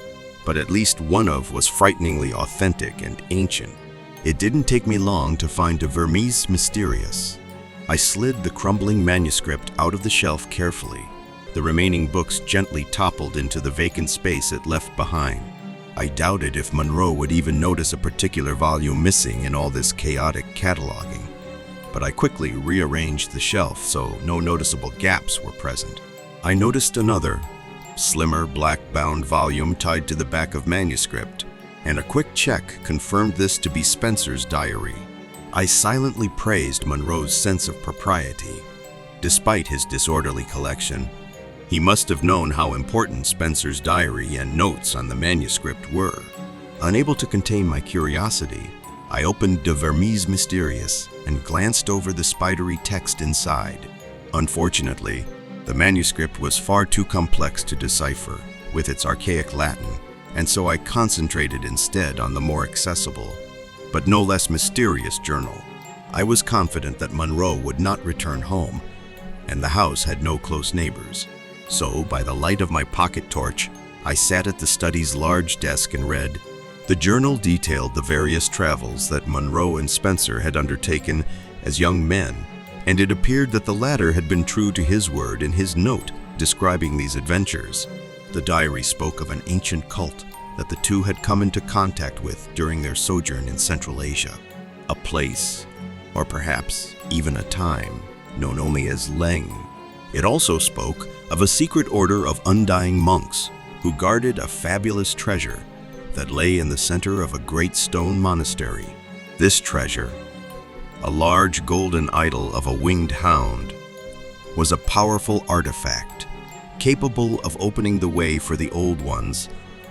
but at least one of was frighteningly authentic and ancient. It didn't take me long to find De Vermis Mysterious. I slid the crumbling manuscript out of the shelf carefully. The remaining books gently toppled into the vacant space it left behind. I doubted if Monroe would even notice a particular volume missing in all this chaotic cataloging, but I quickly rearranged the shelf so no noticeable gaps were present. I noticed another, slimmer black-bound volume tied to the back of manuscript, and a quick check confirmed this to be Spencer's diary. I silently praised Monroe's sense of propriety. Despite his disorderly collection, he must have known how important Spencer's diary and notes on the manuscript were. Unable to contain my curiosity, I opened De Vermis Mysterious and glanced over the spidery text inside. Unfortunately, the manuscript was far too complex to decipher with its archaic Latin, and so I concentrated instead on the more accessible, but no less mysterious journal. I was confident that Monroe would not return home, and the house had no close neighbors. So, by the light of my pocket torch, I sat at the study's large desk and read. The journal detailed the various travels that Monroe and Spencer had undertaken as young men, and it appeared that the latter had been true to his word in his note describing these adventures. The diary spoke of an ancient cult that the two had come into contact with during their sojourn in Central Asia, a place, or perhaps even a time, known only as Leng. It also spoke of a secret order of undying monks who guarded a fabulous treasure that lay in the center of a great stone monastery. This treasure, a large golden idol of a winged hound, was a powerful artifact capable of opening the way for the old ones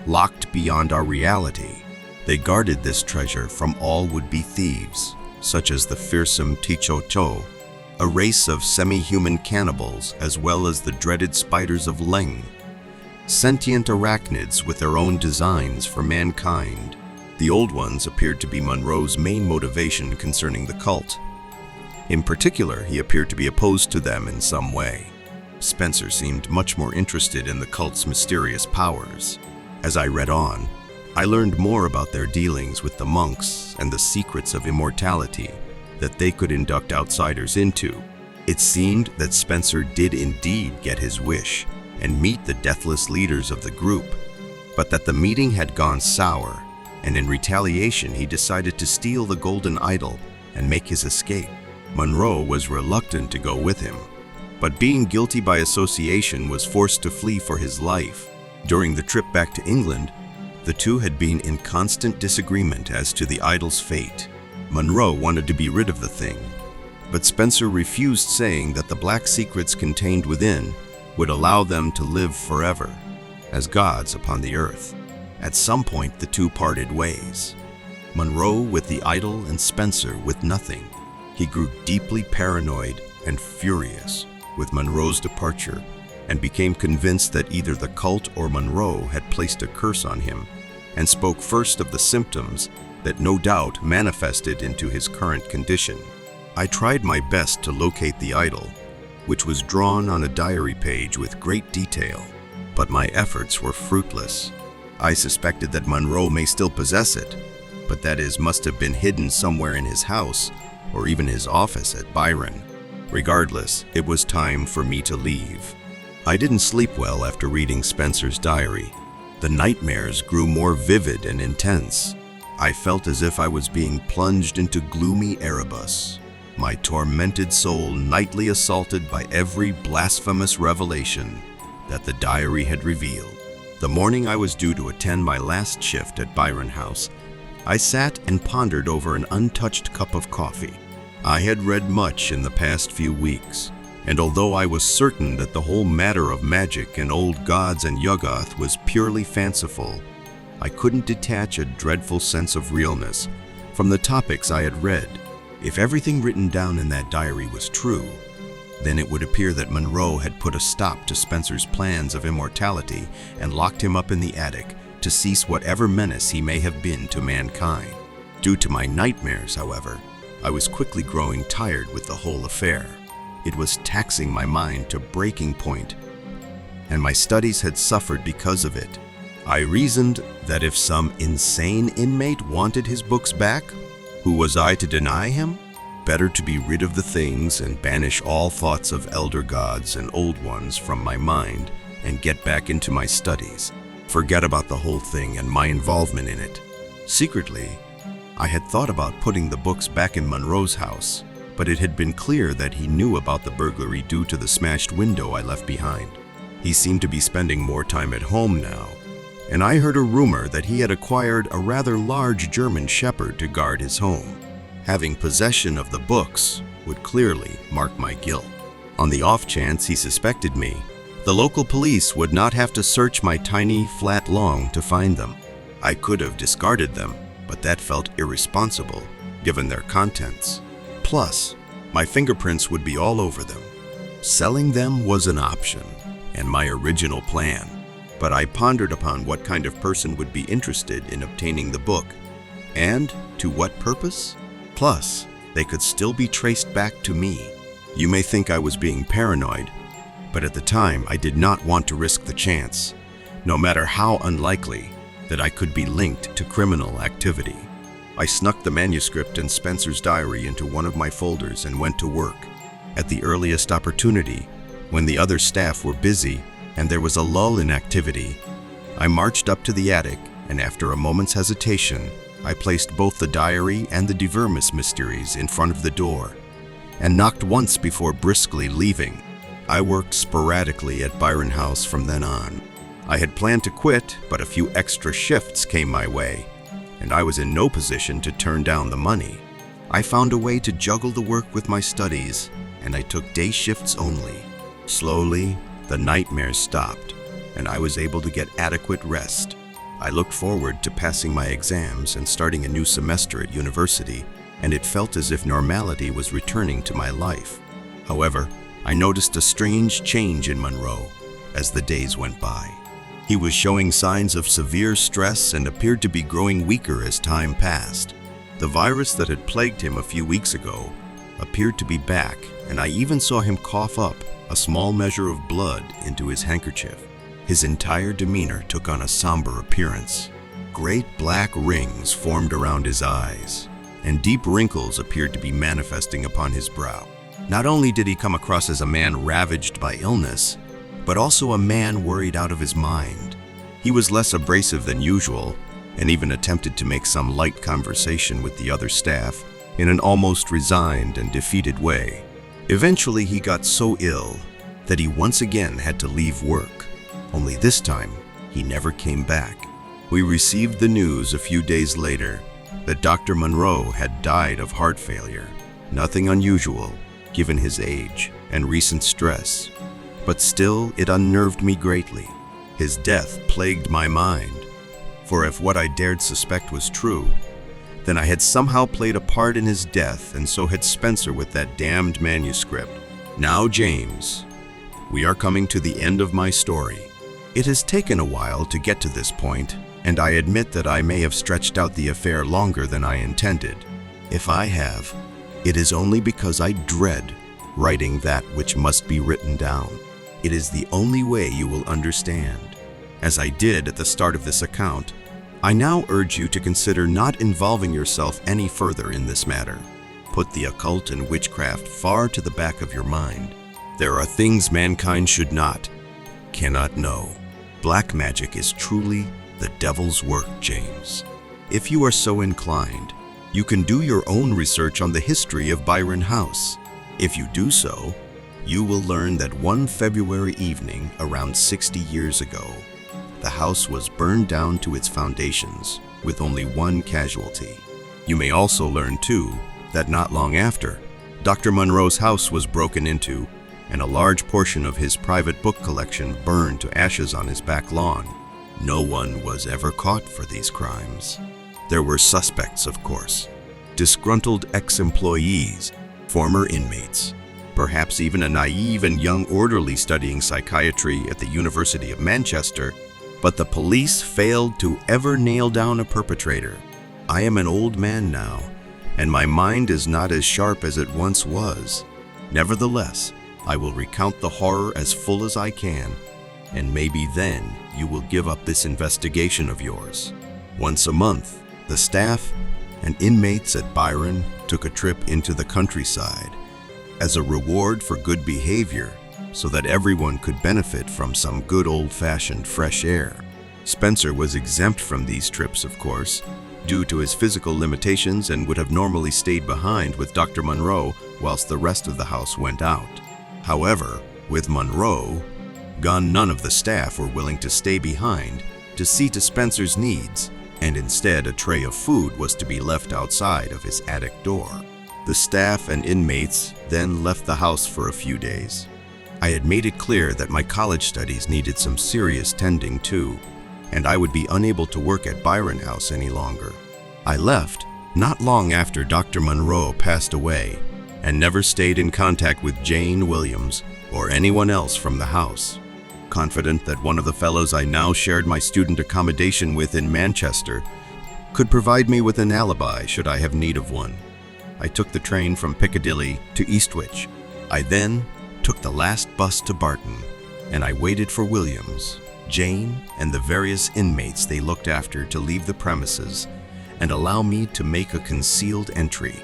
locked beyond our reality. They guarded this treasure from all would-be thieves, such as the fearsome Ticho Cho, a race of semi-human cannibals as well as the dreaded spiders of Leng, sentient arachnids with their own designs for mankind. The old ones appeared to be Monroe's main motivation concerning the cult. In particular, he appeared to be opposed to them in some way. Spencer seemed much more interested in the cult's mysterious powers. As I read on, I learned more about their dealings with the monks and the secrets of immortality that they could induct outsiders into. It seemed that Spencer did indeed get his wish and meet the deathless leaders of the group, but that the meeting had gone sour, and in retaliation he decided to steal the golden idol and make his escape. Monroe was reluctant to go with him, but being guilty by association was forced to flee for his life. During the trip back to England, the two had been in constant disagreement as to the idol's fate. Monroe wanted to be rid of the thing, but Spencer refused, saying that the black secrets contained within would allow them to live forever as gods upon the earth. At some point, the two parted ways. Monroe with the idol and Spencer with nothing. He grew deeply paranoid and furious with Monroe's departure and became convinced that either the cult or Monroe had placed a curse on him, and spoke first of the symptoms that no doubt manifested into his current condition. I tried my best to locate the idol, which was drawn on a diary page with great detail, but my efforts were fruitless. I suspected that Monroe may still possess it, but that must have been hidden somewhere in his house or even his office at Byron. Regardless, it was time for me to leave. I didn't sleep well after reading Spencer's diary. The nightmares grew more vivid and intense. I felt as if I was being plunged into gloomy Erebus, my tormented soul nightly assaulted by every blasphemous revelation that the diary had revealed. The morning I was due to attend my last shift at Byron House, I sat and pondered over an untouched cup of coffee. I had read much in the past few weeks, and although I was certain that the whole matter of magic and old gods and Yuggoth was purely fanciful, I couldn't detach a dreadful sense of realness from the topics I had read. If everything written down in that diary was true, then it would appear that Monroe had put a stop to Spencer's plans of immortality and locked him up in the attic to cease whatever menace he may have been to mankind. Due to my nightmares, however, I was quickly growing tired with the whole affair. It was taxing my mind to breaking point, and my studies had suffered because of it. I reasoned that if some insane inmate wanted his books back, who was I to deny him? Better to be rid of the things and banish all thoughts of elder gods and old ones from my mind and get back into my studies. Forget about the whole thing and my involvement in it. Secretly, I had thought about putting the books back in Monroe's house, but it had been clear that he knew about the burglary due to the smashed window I left behind. He seemed to be spending more time at home now, and I heard a rumor that he had acquired a rather large German shepherd to guard his home. Having possession of the books would clearly mark my guilt. On the off chance he suspected me, the local police would not have to search my tiny flat lawn to find them. I could have discarded them, but that felt irresponsible given their contents. Plus, my fingerprints would be all over them. Selling them was an option and my original plan, but I pondered upon what kind of person would be interested in obtaining the book, and to what purpose? Plus, they could still be traced back to me. You may think I was being paranoid, but at the time I did not want to risk the chance, no matter how unlikely, that I could be linked to criminal activity. I snuck the manuscript and Spencer's diary into one of my folders and went to work. At the earliest opportunity, when the other staff were busy and there was a lull in activity, I marched up to the attic, and after a moment's hesitation, I placed both the diary and the DeVermis mysteries in front of the door and knocked once before briskly leaving. I worked sporadically at Byron House from then on. I had planned to quit, but a few extra shifts came my way, and I was in no position to turn down the money. I found a way to juggle the work with my studies, and I took day shifts only. Slowly, the nightmares stopped, and I was able to get adequate rest. I looked forward to passing my exams and starting a new semester at university, and it felt as if normality was returning to my life. However, I noticed a strange change in Monroe as the days went by. He was showing signs of severe stress and appeared to be growing weaker as time passed. The virus that had plagued him a few weeks ago appeared to be back, and I even saw him cough up a small measure of blood into his handkerchief. His entire demeanor took on a somber appearance. Great black rings formed around his eyes, and deep wrinkles appeared to be manifesting upon his brow. Not only did he come across as a man ravaged by illness, but also a man worried out of his mind. He was less abrasive than usual, and even attempted to make some light conversation with the other staff in an almost resigned and defeated way. Eventually, he got so ill that he once again had to leave work. Only this time, he never came back. We received the news a few days later that Dr. Monroe had died of heart failure. Nothing unusual, given his age and recent stress, but still it unnerved me greatly. His death plagued my mind, for if what I dared suspect was true, then I had somehow played a part in his death, and so had Spencer with that damned manuscript. Now, James, we are coming to the end of my story. It has taken a while to get to this point, and I admit that I may have stretched out the affair longer than I intended. If I have, it is only because I dread writing that which must be written down. It is the only way you will understand. As I did at the start of this account, I now urge you to consider not involving yourself any further in this matter. Put the occult and witchcraft far to the back of your mind. There are things mankind should not, cannot know. Black magic is truly the devil's work, James. If you are so inclined, you can do your own research on the history of Byron House. If you do so, you will learn that one February evening around 60 years ago, the house was burned down to its foundations with only one casualty. You may also learn, too, that not long after, Dr. Monroe's house was broken into and a large portion of his private book collection burned to ashes on his back lawn. No one was ever caught for these crimes. There were suspects, of course, disgruntled ex-employees, former inmates, perhaps even a naive and young orderly studying psychiatry at the University of Manchester, but the police failed to ever nail down a perpetrator. I am an old man now, and my mind is not as sharp as it once was. Nevertheless, I will recount the horror as full as I can, and maybe then you will give up this investigation of yours. Once a month, the staff and inmates at Byron took a trip into the countryside as a reward for good behavior, so that everyone could benefit from some good old-fashioned fresh air. Spencer was exempt from these trips, of course, due to his physical limitations, and would have normally stayed behind with Dr. Monroe whilst the rest of the house went out. However, with Monroe gone, none of the staff were willing to stay behind to see to Spencer's needs, and instead a tray of food was to be left outside of his attic door. The staff and inmates then left the house for a few days. I had made it clear that my college studies needed some serious tending too, and I would be unable to work at Byron House any longer. I left not long after Dr. Monroe passed away, and never stayed in contact with Jane Williams or anyone else from the house. Confident that one of the fellows I now shared my student accommodation with in Manchester could provide me with an alibi should I have need of one, I took the train from Piccadilly to Eastwich. I then took the last bus to Barton, and I waited for Williams, Jane, and the various inmates they looked after to leave the premises and allow me to make a concealed entry.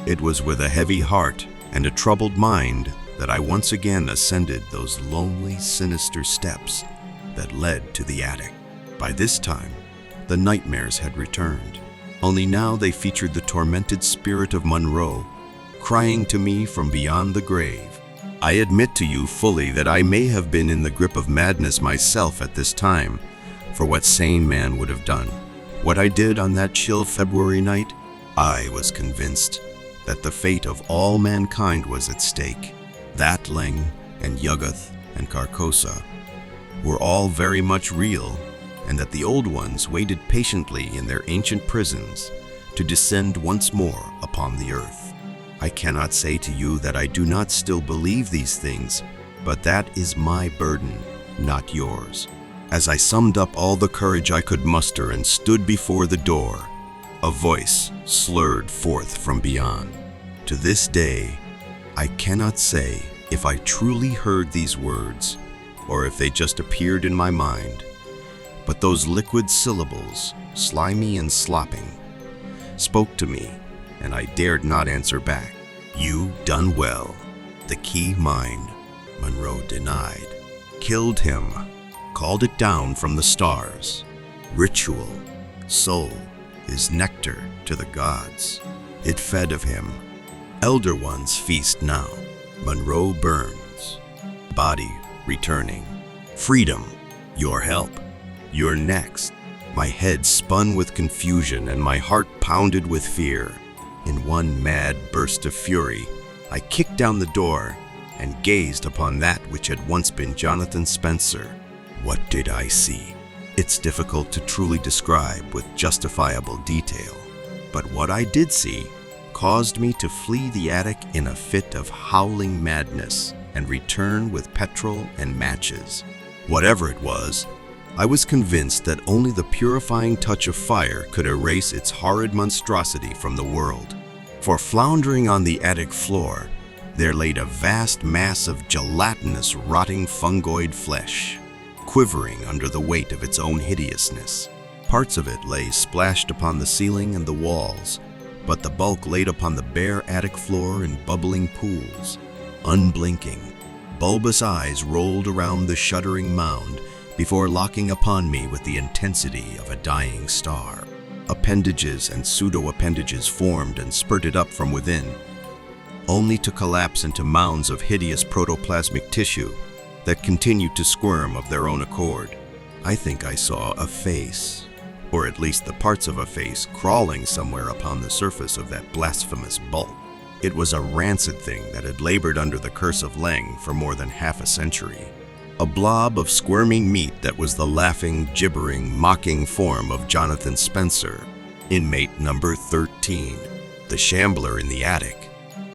It was with a heavy heart and a troubled mind that I once again ascended those lonely, sinister steps that led to the attic. By this time, the nightmares had returned, only now they featured the tormented spirit of Monroe, crying to me from beyond the grave. I admit to you fully that I may have been in the grip of madness myself at this time, for what sane man would have done? What I did on that chill February night, I was convinced that the fate of all mankind was at stake. That Lang and Yuggoth and Carcosa were all very much real, and that the old ones waited patiently in their ancient prisons to descend once more upon the earth. I cannot say to you that I do not still believe these things, but that is my burden, not yours. As I summed up all the courage I could muster and stood before the door, a voice slurred forth from beyond. To this day, I cannot say if I truly heard these words or if they just appeared in my mind, but those liquid syllables, slimy and slopping, spoke to me, and I dared not answer back. You done well. The key mine, Monroe denied. Killed him, called it down from the stars. Ritual, soul, is nectar to the gods. It fed of him. Elder ones feast now. Monroe burns. Body returning. Freedom, your help. You're next. My head spun with confusion and my heart pounded with fear. In one mad burst of fury, I kicked down the door and gazed upon that which had once been Jonathan Spencer. What did I see? It's difficult to truly describe with justifiable detail, but what I did see caused me to flee the attic in a fit of howling madness and return with petrol and matches. Whatever it was, I was convinced that only the purifying touch of fire could erase its horrid monstrosity from the world. For floundering on the attic floor, there laid a vast mass of gelatinous, rotting fungoid flesh, quivering under the weight of its own hideousness. Parts of it lay splashed upon the ceiling and the walls, but the bulk laid upon the bare attic floor in bubbling pools. Unblinking, bulbous eyes rolled around the shuddering mound before locking upon me with the intensity of a dying star. Appendages and pseudo-appendages formed and spurted up from within, only to collapse into mounds of hideous protoplasmic tissue that continued to squirm of their own accord. I think I saw a face, or at least the parts of a face, crawling somewhere upon the surface of that blasphemous bulk. It was a rancid thing that had labored under the curse of Leng for more than half a century. A blob of squirming meat that was the laughing, gibbering, mocking form of Jonathan Spencer, inmate number 13, the shambler in the attic.